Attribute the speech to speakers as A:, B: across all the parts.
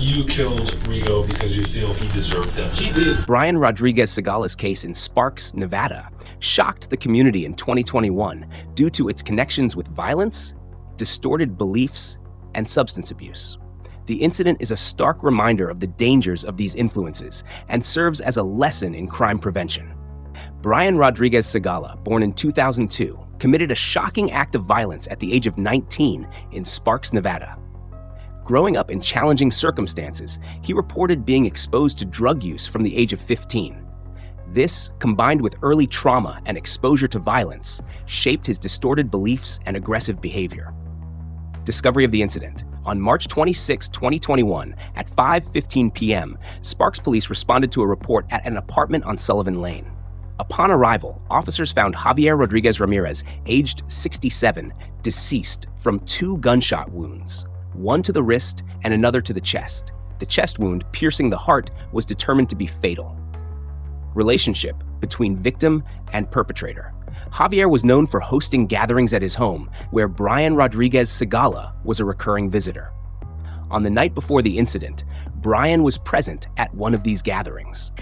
A: You killed Rigo because you feel he deserved death.
B: He did.
C: Brian Rodriguez Sagala's case in Sparks, Nevada, shocked the community in 2021 due to its connections with violence, distorted beliefs, and substance abuse. The incident is a stark reminder of the dangers of these influences and serves as a lesson in crime prevention. Brian Rodriguez Sagala, born in 2002, committed a shocking act of violence at the age of 19 in Sparks, Nevada. Growing up in challenging circumstances, he reported being exposed to drug use from the age of 15. This, combined with early trauma and exposure to violence, shaped his distorted beliefs and aggressive behavior. Discovery of the incident. On March 26, 2021, at 5:15 p.m., Sparks police responded to a report at an apartment on Sullivan Lane. Upon arrival, officers found Javier Rodriguez Ramirez, aged 67, deceased from 2 gunshot wounds, one to the wrist and another to the chest. The chest wound, piercing the heart, was determined to be fatal. Relationship between victim and perpetrator. Javier was known for hosting gatherings at his home, where Brian Rodriguez Sagala was a recurring visitor. On the night before the incident, Brian was present at one of these gatherings.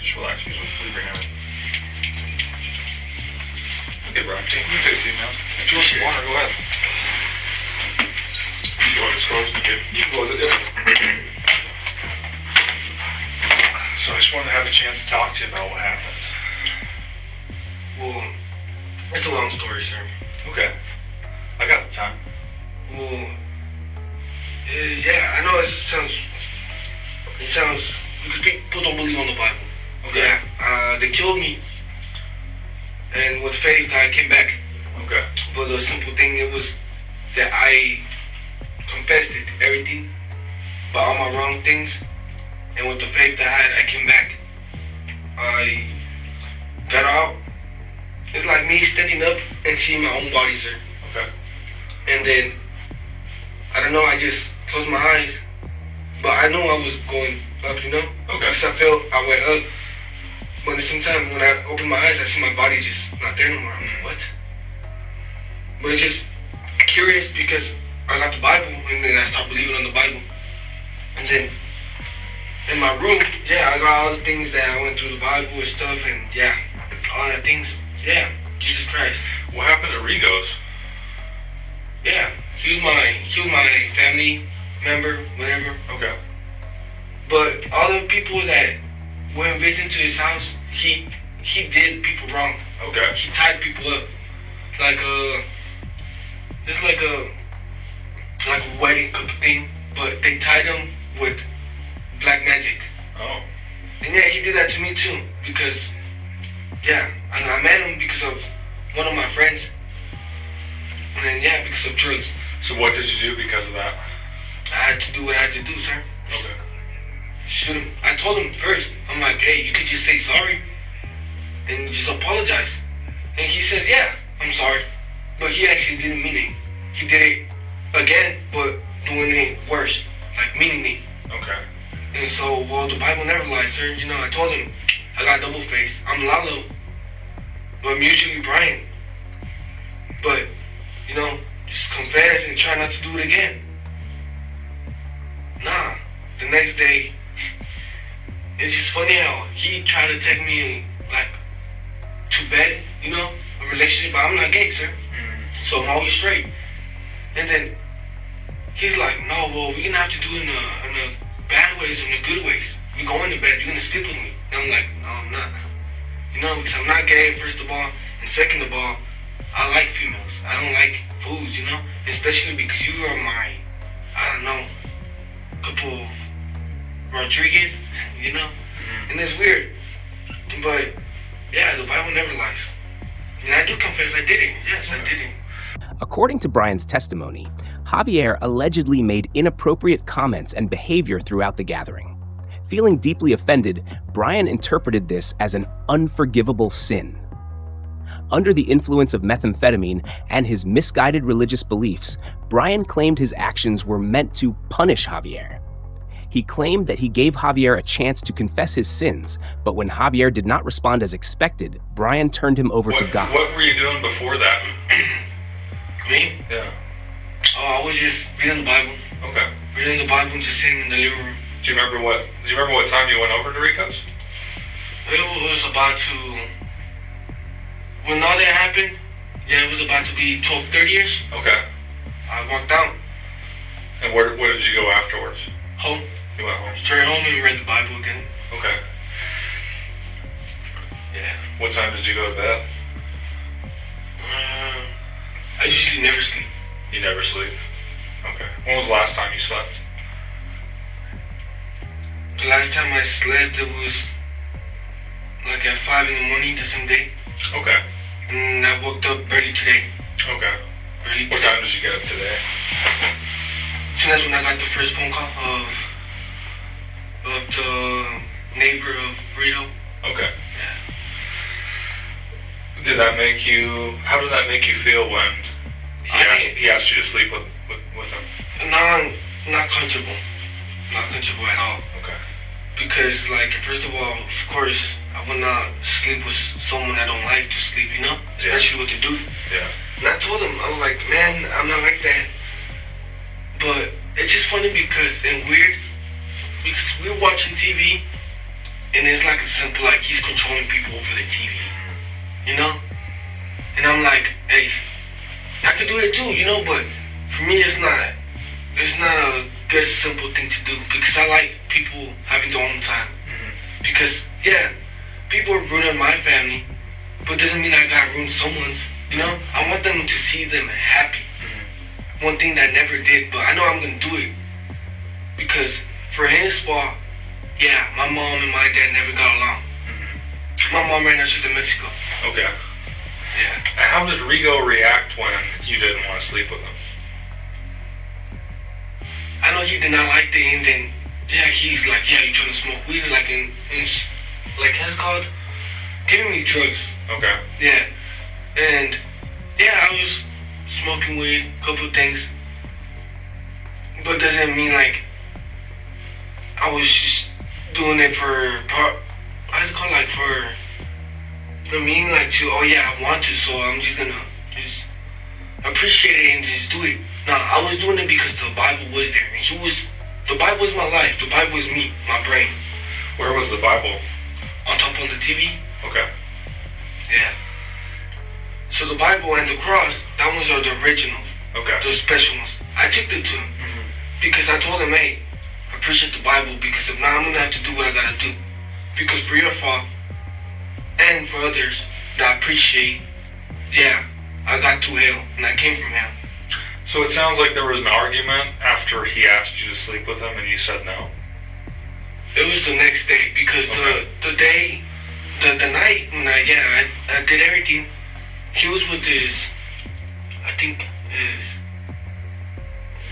A: Just relax. Use what you bring out. Okay, Brian. You can take a seat, man. If you want some water, go ahead. You want to close? You can close it, yeah. So I just wanted to have a chance to talk to you about what happened.
B: Well, it's a long story, sir.
A: Okay. I got the time.
B: Well, yeah, I know it sounds, because people don't believe on the Bible.
A: Okay.
B: Yeah, they killed me, and with faith, I came back.
A: Okay.
B: But the simple thing, it was that I confessed it, everything, about all my wrong things, and with the faith I had, I came back. I got out. It's like me standing up and seeing my own body, sir.
A: Okay.
B: And then, I don't know, I just closed my eyes, but I know I was going up, you know?
A: Okay.
B: Because I felt I went up. But at the same time, when I opened my eyes, I see my body just not there no more. I'm like, what? But it's just curious because I got the Bible, and then I stopped believing on the Bible. And then, in my room, yeah, I got all the things that I went through the Bible and stuff, and yeah, all the things. Yeah, Jesus Christ.
A: What happened to Rigo's?
B: Yeah, he was my family member, whatever.
A: Okay.
B: But all the people that went visiting to his house, he did people wrong.
A: Okay.
B: He tied people up, like it's like a wedding couple thing, but they tied them with black magic.
A: Oh.
B: And yeah, he did that to me too, because yeah, I met him because of one of my friends, and then yeah, because of drugs.
A: So what did you do because of that?
B: I had to do what I had to do, sir.
A: Okay.
B: Shoot him. I told him first, I'm like, hey, you could just say sorry and just apologize. And he said, yeah, I'm sorry. But he actually didn't mean it. He did it again, but doing it worse, like meaning it.
A: Okay.
B: And so, well, the Bible never lies, sir. You know, I told him, I got double face. I'm Lalo, but I'm usually Brian. But, you know, just confess and try not to do it again. Nah, the next day, it's just funny how he tried to take me, like, to bed, you know, a relationship, but I'm not gay, sir. So I'm always straight. And then he's like, no, well, we're gonna have to do it in the bad ways and the good ways. We go into bed, you're gonna sleep with me. And I'm like, no, I'm not. You know, because I'm not gay, first of all, and second of all, I like females. I don't like fools, you know, especially because you are my, I don't know, couple Rodriguez, you know, and it's weird. But yeah, the Bible never lies. And I do confess I did it. Yes, I did it.
C: According to Brian's testimony, Javier allegedly made inappropriate comments and behavior throughout the gathering. Feeling deeply offended, Brian interpreted this as an unforgivable sin. Under the influence of methamphetamine and his misguided religious beliefs, Brian claimed his actions were meant to punish Javier. He claimed that he gave Javier a chance to confess his sins, but when Javier did not respond as expected, Brian turned him over to God.
A: What were you doing before that?
B: Me?
A: Yeah.
B: Oh, I was just reading the Bible.
A: Okay.
B: Reading the Bible and just sitting in the living room.
A: Do you remember what time you went over to Rico's?
B: It was about to, when all that happened, yeah, it was about to be 12:30ish.
A: Okay.
B: I walked out.
A: And where did you go afterwards?
B: Home.
A: You went home?
B: Straight home and read the Bible again.
A: Okay.
B: Yeah.
A: What time did you go to bed?
B: I usually never sleep.
A: You never sleep? Okay. When was the last time you slept?
B: The last time I slept, it was like at 5 in the morning the same day.
A: Okay.
B: And I woke up early today.
A: Okay.
B: Early
A: What
B: today.
A: time did you get up today?
B: As soon as when I got the first phone call of the neighbor of Rito.
A: Okay.
B: Yeah.
A: How did that make you feel when he asked you to sleep with him?
B: Not comfortable. Not comfortable at all.
A: Okay.
B: Because, like, first of all, of course, I would not sleep with someone I don't like to sleep, you know?
A: Yeah.
B: Especially with a dude.
A: Yeah.
B: And I told him, I was like, man, I'm not like that. But it's just funny because we're watching TV, and it's like a simple, like, he's controlling people over the TV, you know? And I'm like, hey, I could do it too, you know, but for me, it's not a good, simple thing to do because I like people having their own time.
A: Mm-hmm.
B: Because, yeah, people are ruining my family, but doesn't mean I gotta ruin someone's, you know? I want them to see them happy.
A: Mm-hmm.
B: One thing that I never did, but I know I'm gonna do it. Because for his fault, yeah, my mom and my dad never got along.
A: Mm-hmm.
B: My mom right now, she's in Mexico.
A: Okay.
B: Yeah.
A: And how did Rigo react when you didn't want to sleep with him?
B: I know he did not like the and then, yeah, he's like, yeah, you trying to smoke weed? Like, like, how's it called? Giving me drugs.
A: Okay.
B: Yeah. And, yeah, I was smoking weed, couple things. But doesn't mean, like, I was just doing it how's it called, like, for me, like, to, oh, yeah, I want to, so I'm just gonna just appreciate it and just do it. No, I was doing it because the Bible was there. And the Bible is my life. The Bible is me, my brain.
A: Where was the Bible?
B: On top of the TV.
A: Okay.
B: Yeah. So the Bible and the cross, that ones are the originals.
A: Okay.
B: The special ones. I took them to him.
A: Mm-hmm.
B: Because I told him, hey, appreciate the Bible because if not, I'm going to have to do what I got to do. Because for your fault and for others that I appreciate, yeah, I got through hell and I came from hell.
A: So it sounds like there was an argument after he asked you to sleep with him and you said no?
B: It was the next day because the night when I did everything, he was with his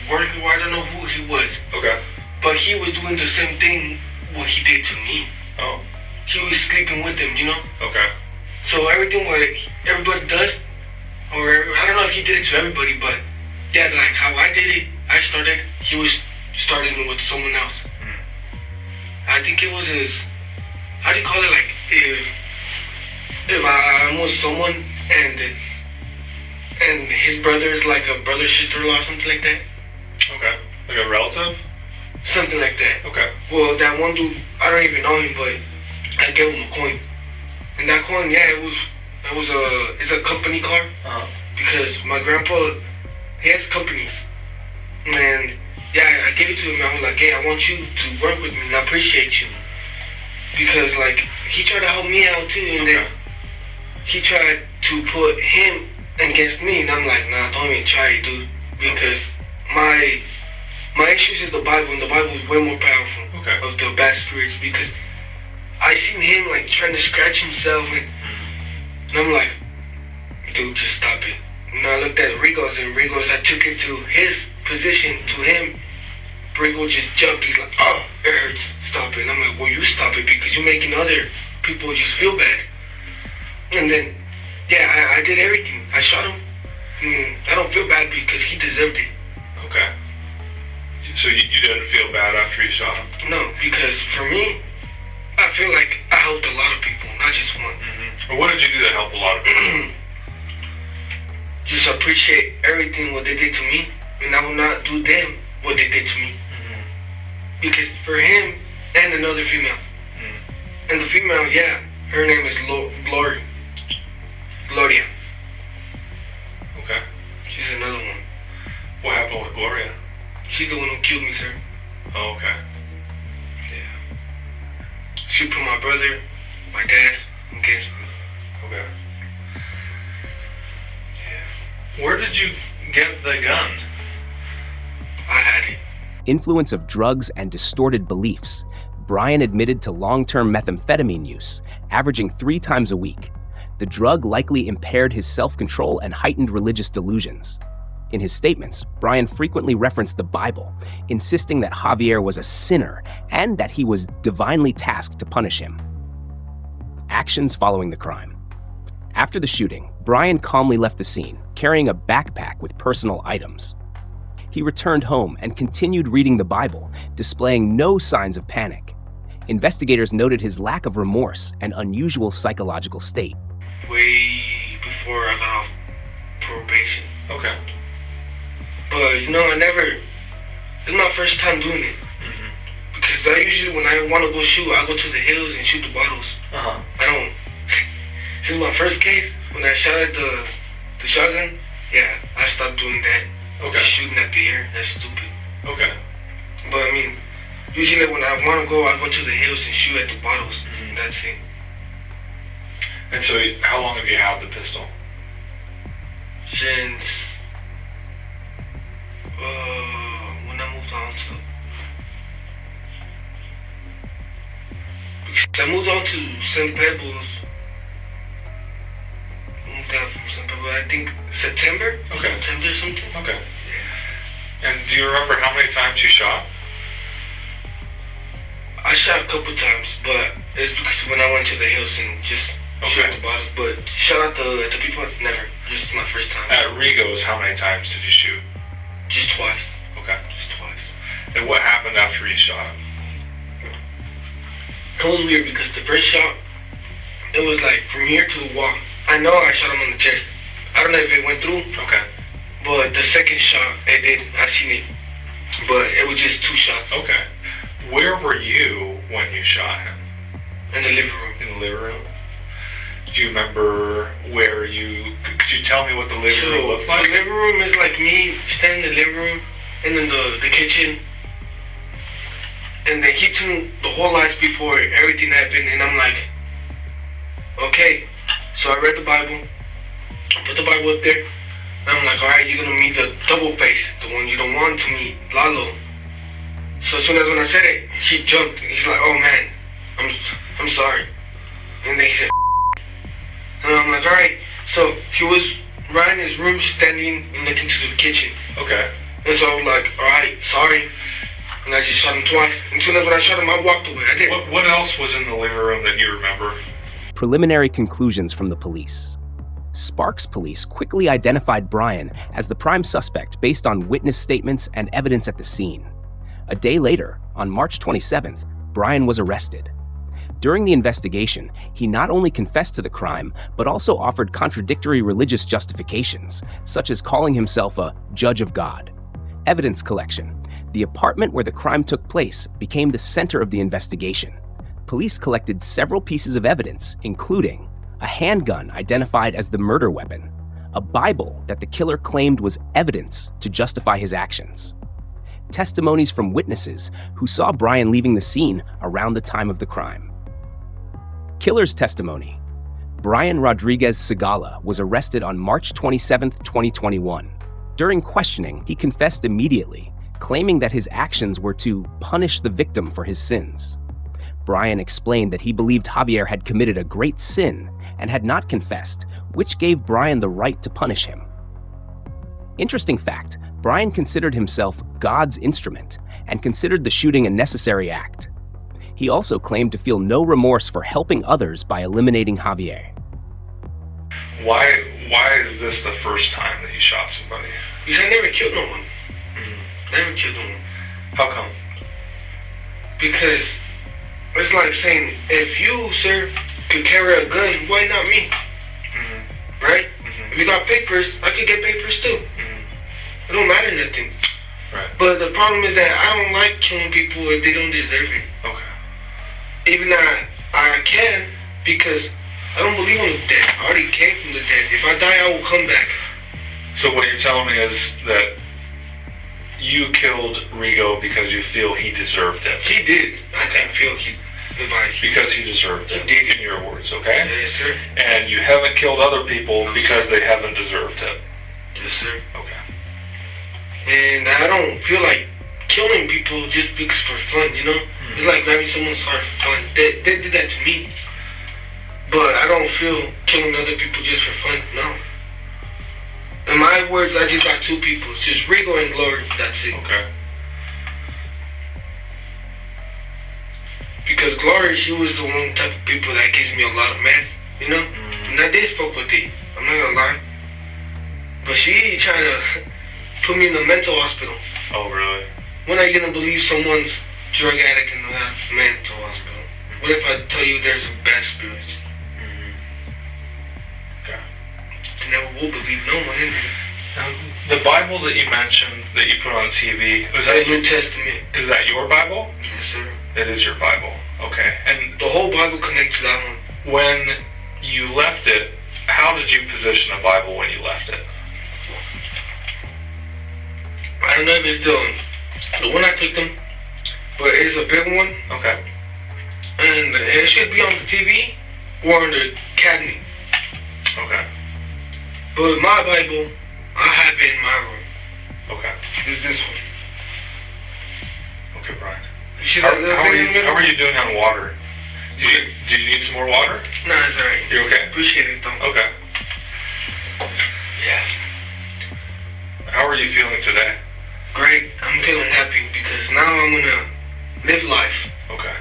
B: worker, I don't know who he was.
A: Okay.
B: But he was doing the same thing what he did to me.
A: Oh.
B: He was sleeping with him, you know?
A: Okay.
B: So everything what everybody does, or I don't know if he did it to everybody, but yeah, like how I did it, he was starting with someone else.
A: Mm.
B: I think it was his, how do you call it, like if I'm with someone and his brother is like a brother, sister-in-law or something like that.
A: Okay. Like a relative?
B: Something like that.
A: Okay.
B: Well, that one dude, I don't even know him, but I gave him a coin. And that coin, yeah, it's a company car.
A: Uh-huh.
B: Because my grandpa, he has companies. And yeah, I gave it to him. I was like, hey, I want you to work with me and I appreciate you. Because like, he tried to help me out too, and then he tried to put him against me, and I'm like, nah, don't even try it, dude. Because my issues is the Bible, and the Bible is way more powerful of the bad spirits. Because I seen him like trying to scratch himself, and I'm like, dude, just stop it. And I looked at Rigos, and Rigos, I took it to his position, to him. Rigo just jumped. He's like, oh, it hurts. Stop it. And I'm like, well, you stop it because you're making other people just feel bad. And then, yeah, I did everything. I shot him. I don't feel bad because he deserved it.
A: Okay. So you didn't feel bad after you shot him?
B: No, because for me, I feel like I helped a lot of people, not just one.
A: Mm-hmm. Well, what did you do to help a lot of people?
B: Just appreciate everything what they did to me and I will not do them what they did to me. Because for him and another female, and the female, yeah, her name is Gloria.
A: Okay.
B: She's another one.
A: What happened with Gloria?
B: She's the one who killed me, sir.
A: Oh, okay.
B: Yeah. She put my brother, my dad, against me.
A: Okay. Yeah. Where did you get the gun?
B: I had it.
C: Influence of drugs and distorted beliefs. Brian admitted to long-term methamphetamine use, averaging 3 times a week. The drug likely impaired his self-control and heightened religious delusions. In his statements, Brian frequently referenced the Bible, insisting that Javier was a sinner and that he was divinely tasked to punish him. Actions following the crime. After the shooting, Brian calmly left the scene, carrying a backpack with personal items. He returned home and continued reading the Bible, displaying no signs of panic. Investigators noted his lack of remorse and unusual psychological state.
B: Way before I got off probation.
A: Okay.
B: But, it's my first time doing it. Because I usually, when I want to go shoot, I go to the hills and shoot the bottles. I don't. Since my first case, when I shot at the shotgun, yeah, I stopped doing that.
A: Okay.
B: Shooting at the air, that's stupid.
A: Okay.
B: But usually when I want to go, I go to the hills and shoot at the bottles. That's it.
A: And so, how long have you had the pistol?
B: Since when I moved on to. Because I moved on to St. Pebbles. Moved down from St. Pebbles, I think September.
A: Okay.
B: September or something.
A: Okay. And do you remember how many times you shot?
B: I shot a couple times, but it's because when I went to the hills and just shot the bottles. But shot at the people, never. Just my first time.
A: At Rigo's, how many times did you shoot?
B: Just twice.
A: Okay.
B: Just twice.
A: And what happened after you shot?
B: It was weird because the first shot, it was like from here to the wall. I know I shot him on the chest. I don't know if it went through.
A: Okay.
B: But the second shot, it did. I seen it. But it was just 2 shots.
A: Okay. Where were you when you shot him?
B: In the living room.
A: In the living room? Do you remember where you... Could you tell me what the living room looked like?
B: The living room is like me standing in the living room, and then the kitchen. And then he turned the whole lights before everything happened, and I'm like, okay. So I read the Bible. I put the Bible up there. And I'm like, alright, you're gonna meet the double face, the one you don't want to meet, Lalo. So as soon as when I said it, he jumped. He's like, oh man, I'm sorry. And then he said, and I'm like, alright. So he was right in his room, standing and looking to the kitchen.
A: Okay.
B: And so I was like, alright, sorry. And I just shot him twice. And as soon as when I shot him, I walked away. I did.
A: What else was in the living room that you remember?
C: Preliminary conclusions from the police. Sparks police quickly identified Brian as the prime suspect based on witness statements and evidence at the scene. A day later, on March 27th, Brian was arrested. During the investigation, he not only confessed to the crime, but also offered contradictory religious justifications, such as calling himself a judge of God. Evidence collection. The apartment where the crime took place became the center of the investigation. Police collected several pieces of evidence, including a handgun identified as the murder weapon, a Bible that the killer claimed was evidence to justify his actions, testimonies from witnesses who saw Brian leaving the scene around the time of the crime. Killer's testimony. Brian Rodriguez Sagala was arrested on March 27, 2021. During questioning, he confessed immediately, claiming that his actions were to punish the victim for his sins. Brian explained that he believed Javier had committed a great sin and had not confessed, which gave Brian the right to punish him. Interesting fact, Brian considered himself God's instrument and considered the shooting a necessary act. He also claimed to feel no remorse for helping others by eliminating Javier.
A: Why is this the first time that you shot somebody?
B: Because I never killed no one. Never killed no one.
A: How come?
B: Because it's like saying, if you, sir, could carry a gun, why not me? Right? If you got papers, I could get papers too. It don't matter nothing.
A: Right.
B: But the problem is that I don't like killing people if they don't deserve it.
A: Okay.
B: Even though I can, because I don't believe in the dead. I already came from the dead. If I die, I will come back.
A: So what you're telling me is that you killed Rigo because you feel he deserved it.
B: He did. I didn't feel he...
A: Because he deserved it, in your words, okay?
B: Yes, sir.
A: And you haven't killed other people because they haven't deserved it.
B: Yes, sir.
A: Okay.
B: And I don't feel like killing people just because for fun, you know? It's like grabbing someone's heart for fun. They did that to me. But I don't feel killing other people just for fun, no. In my words, I just got two people. It's just Rigo and Glory, that's it.
A: Okay.
B: Because Glory, she was the one type of people that gives me a lot of mess, you know? And I did fuck with it, I'm not gonna lie. But she trying to put me in a mental hospital.
A: Oh, really?
B: When are you gonna believe someone's drug addict in a mental hospital? What if I tell you there's bad spirits?
A: Okay.
B: You never will believe no one in there.
A: Now, the Bible that you mentioned, that you put on TV,
B: Is that New Testament?
A: Is that your Bible?
B: Yes, sir.
A: It is your Bible. Okay. And
B: the whole Bible connects to that one.
A: when you left it, how did you position the Bible when you left it?
B: I don't know if it's the one I took them, but it's a big one.
A: Okay.
B: And it should be on the TV or in the cabinet.
A: Okay.
B: But my Bible, I have it in my room.
A: Okay.
B: It's this one.
A: Okay, Brian.
B: You see
A: How
B: that little thing in the middle?
A: are you doing on water? Do you need some more water?
B: No, it's alright.
A: You okay?
B: Appreciate it, though.
A: Okay.
B: Yeah.
A: How are you feeling today?
B: Great. I'm feeling happy because now I'm gonna live life.
A: Okay.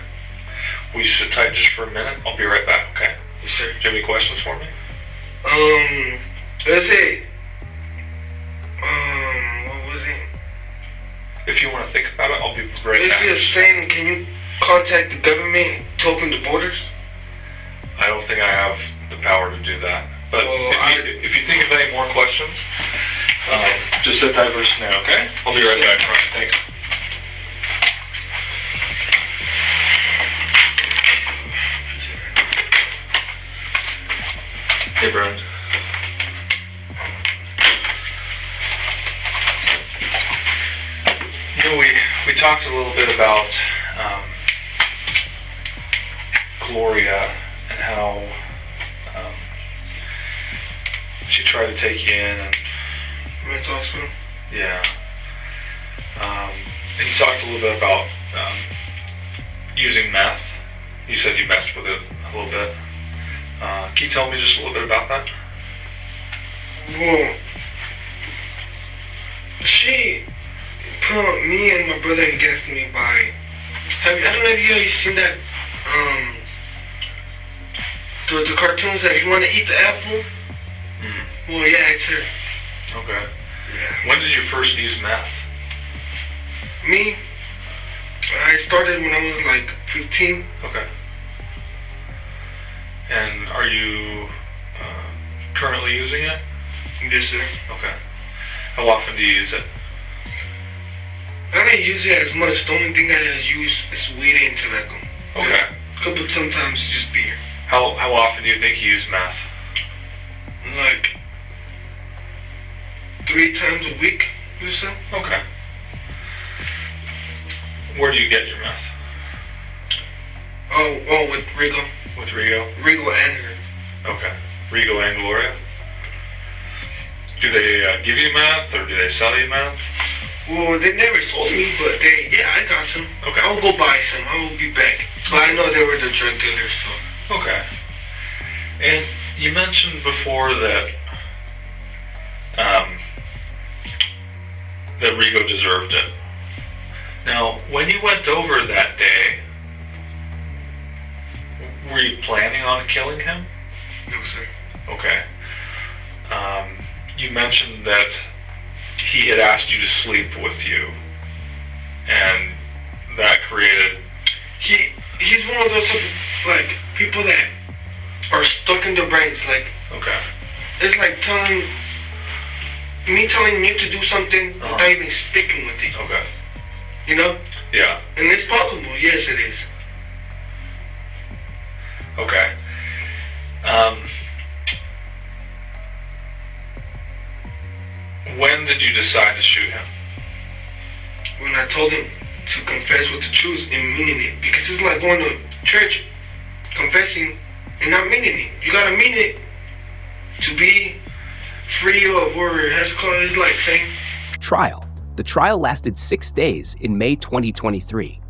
A: Will you sit tight just for a minute? I'll be right back, okay?
B: Yes, sir.
A: Do you have any questions for me?
B: Let's see. What was it?
A: If you want to think about it, I'll be right
B: It's
A: back.
B: just saying, can you contact the government to open the borders?
A: I don't think I have the power to do that. But
B: Well,
A: if you think of any more questions, just sit tight for just now, okay? I'll be right back, Brian. Thanks. Hey, Brian. You know, we talked a little bit about Gloria and how she tried to take you in and
B: Mental hospital?
A: yeah. And you talked a little bit about using meth. You said you messed with it a little bit. Can you tell me just a little bit about that?
B: Well, she put me and my brother against me by... I don't know if you ever seen that, the cartoons that you want to eat the apple? Well, yeah, it's her.
A: Okay.
B: Yeah.
A: When did you first use meth?
B: Me? I started when I was like 15.
A: Okay. And are you currently using it?
B: Yes, sir.
A: Okay. How often do you use it?
B: I don't use it as much. The only thing I use is weed and tobacco.
A: Okay.
B: Couple sometimes just beer.
A: How often do you think you use meth?
B: Like 3 times a week or so.
A: Okay. Where do you get your meth?
B: Oh, with Rigo.
A: With Rigo?
B: Rigo and her.
A: Okay. Rigo and Gloria? Do they give you meth or do they sell you meth?
B: Well, they never sold me, but I got some.
A: Okay.
B: I'll go buy some. I will be back. But I know they were the drug dealers, so.
A: Okay. And you mentioned before that that Rigo deserved it. Now, when you went over that day, were you planning on killing him?
B: No, sir.
A: Okay. You mentioned that he had asked you to sleep with you, and that created...
B: He's one of those like people that are stuck in their brains. Like,
A: Okay.
B: it's like telling me telling you to do something without even sticking with it.
A: Okay.
B: You know?
A: Yeah.
B: And it's possible. Yes, it is.
A: Okay. When did you decide to shoot him?
B: When I told him to confess with the truth and meaning it. Because it's like going to church, confessing and not meaning it. You gotta mean it to be free of whatever it has to call it. It's like saying.
C: Trial. The trial lasted 6 days in May 2023.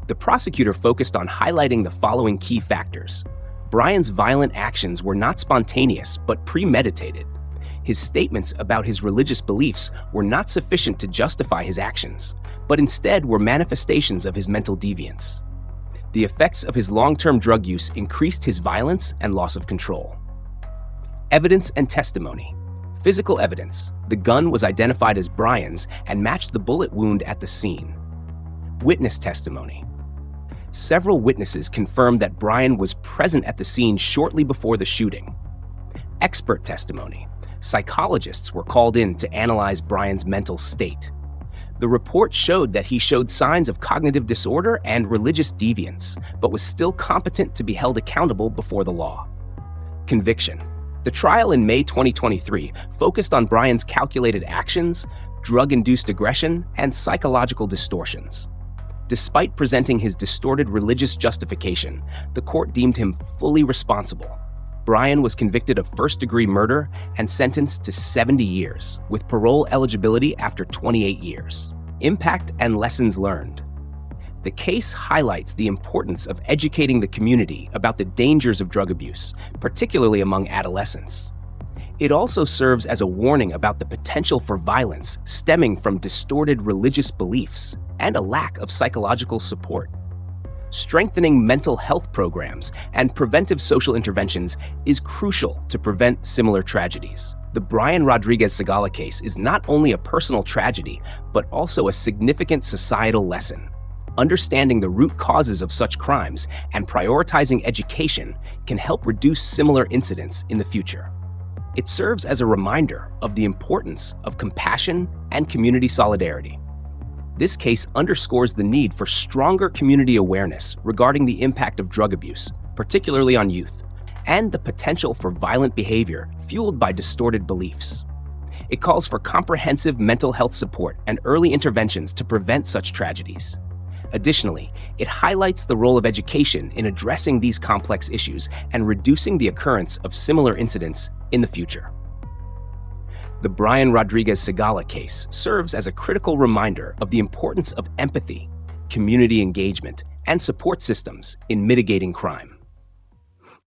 C: The prosecutor focused on highlighting the following key factors. Brian's violent actions were not spontaneous, but premeditated. His statements about his religious beliefs were not sufficient to justify his actions, but instead were manifestations of his mental deviance. The effects of his long-term drug use increased his violence and loss of control. Evidence and testimony. Physical evidence. The gun was identified as Brian's and matched the bullet wound at the scene. Witness testimony. Several witnesses confirmed that Brian was present at the scene shortly before the shooting. Expert testimony. Psychologists were called in to analyze Brian's mental state. The report showed that he showed signs of cognitive disorder and religious deviance, but was still competent to be held accountable before the law. Conviction. The trial in May 2023 focused on Brian's calculated actions, drug-induced aggression, and psychological distortions. Despite presenting his distorted religious justification, the court deemed him fully responsible. Brian was convicted of first-degree murder and sentenced to 70 years, with parole eligibility after 28 years. Impact and lessons learned. The case highlights the importance of educating the community about the dangers of drug abuse, particularly among adolescents. It also serves as a warning about the potential for violence stemming from distorted religious beliefs and a lack of psychological support. Strengthening mental health programs and preventive social interventions is crucial to prevent similar tragedies. The Brian Rodriguez Sagala case is not only a personal tragedy, but also a significant societal lesson. Understanding the root causes of such crimes and prioritizing education can help reduce similar incidents in the future. It serves as a reminder of the importance of compassion and community solidarity. This case underscores the need for stronger community awareness regarding the impact of drug abuse, particularly on youth, and the potential for violent behavior fueled by distorted beliefs. It calls for comprehensive mental health support and early interventions to prevent such tragedies. Additionally, it highlights the role of education in addressing these complex issues and reducing the occurrence of similar incidents in the future. The Brian Rodriguez Sagala case serves as a critical reminder of the importance of empathy, community engagement, and support systems in mitigating crime.